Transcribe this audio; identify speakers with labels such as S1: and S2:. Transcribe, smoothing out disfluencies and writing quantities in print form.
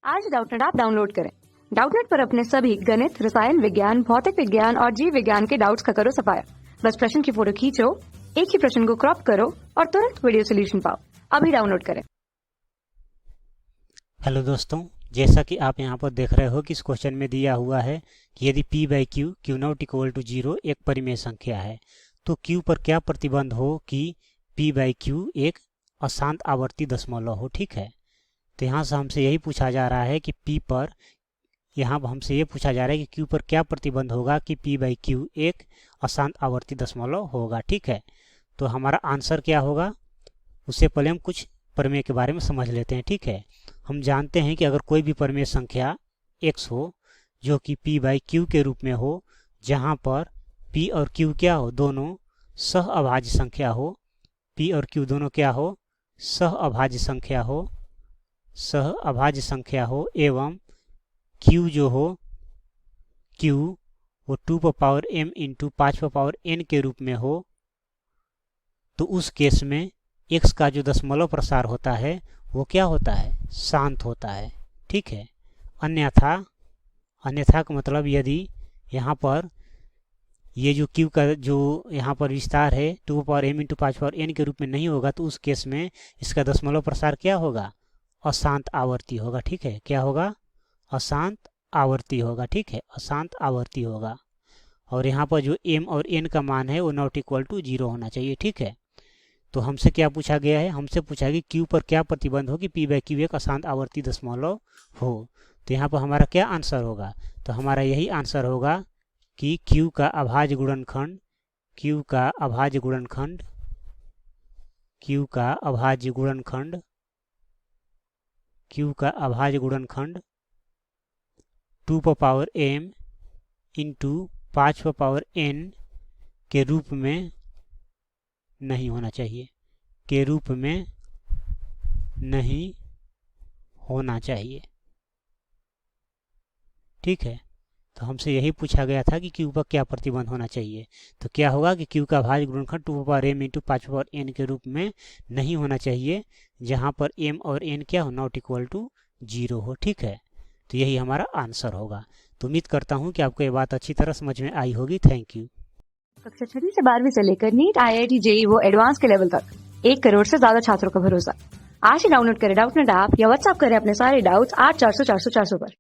S1: आज Doubtnut app download करें। Doubtnut पर अपने सभी गणित, रसायन विज्ञान, भौतिक विज्ञान और जीव विज्ञान के डाउट्स का करो सफाया। बस प्रश्न की फोटो खींचो, एक ही प्रश्न को क्रॉप करो और तुरंत वीडियो सोल्यूशन पाओ। अभी डाउनलोड करें।
S2: हेलो दोस्तों, जैसा कि आप यहाँ पर देख रहे हो कि इस क्वेश्चन में दिया हुआ है कि यदि p by Q Q not equal to 0 एक परिमेय संख्या है तो q पर क्या प्रतिबंध हो कि p बाई क्यू एक अशांत आवर्ती दशमलव हो। ठीक है, तो यहाँ से हमसे यही पूछा जा रहा है कि p पर, यहाँ हमसे ये पूछा जा रहा है कि q पर क्या प्रतिबंध होगा कि p बाई क्यू एक अशांत आवर्ती दशमलव होगा। ठीक है, तो हमारा आंसर क्या होगा उससे पहले हम कुछ प्रमेय के बारे में समझ लेते हैं। ठीक है, हम जानते हैं कि अगर कोई भी परिमेय संख्या x हो जो कि p बाई क्यू के रूप में हो, जहाँ पर p और q क्या हो, दोनों सह अभाज्य संख्या हो, p और q दोनों क्या हो, सह अभाज्य संख्या हो, सह अभाज्य संख्या हो, एवं q जो हो q वो 2m इंटू 5n के रूप में हो, तो उस केस में x का जो दशमलव प्रसार होता है वो क्या होता है, शांत होता है। ठीक है, अन्यथा का मतलब यदि यहाँ पर ये जो q का जो यहाँ पर विस्तार है 2m इंटू 5n के रूप में नहीं होगा तो उस केस में इसका दशमलव प्रसार क्या होगा, अशांत आवर्ती होगा। ठीक है, क्या होगा, अशांत आवर्ती होगा। ठीक है, अशांत आवर्ती होगा। और यहाँ पर जो m और n का मान है वो नॉट इक्वल टू 0 होना चाहिए। ठीक है, तो हमसे क्या पूछा गया है, हमसे पूछा गया कि q पर क्या प्रतिबंध हो कि p बाई क्यू एक अशांत आवर्ती दशमलव हो। तो यहाँ पर हमारा क्या आंसर होगा, तो हमारा यही आंसर होगा कि q का अभाज्य गुणनखंड, q का अभाज्य गुणनखंड, q का अभाज्य गुणनखंड, q का अभाज्य गुणनखंड 2m इंटू 5n के रूप में नहीं होना चाहिए, के रूप में नहीं होना चाहिए। ठीक है, तो हमसे यही पूछा गया था कि q पर क्या प्रतिबंध होना चाहिए। तो क्या होगा कि q का अभाज्य गुणनखंड 2m इंटू 5n के रूप में नहीं होना चाहिए, जहां पर m और n क्या हो, नॉट इक्वल टू 0 हो। ठीक है, तो यही हमारा आंसर होगा। तो उम्मीद करता हूं कि आपको ये बात अच्छी तरह समझ में आई होगी। Thank you.
S1: कक्षा 6 से 12वीं से लेकर नीट, IIT, JEE वो एडवांस के लेवल तक 1 करोड़ से ज्यादा छात्रों का भरोसा। आज ही डाउनलोड करें डाउटनेट ऐप या व्हाट्सएप करें अपने सारे डाउट्स 8400 400 400 पर।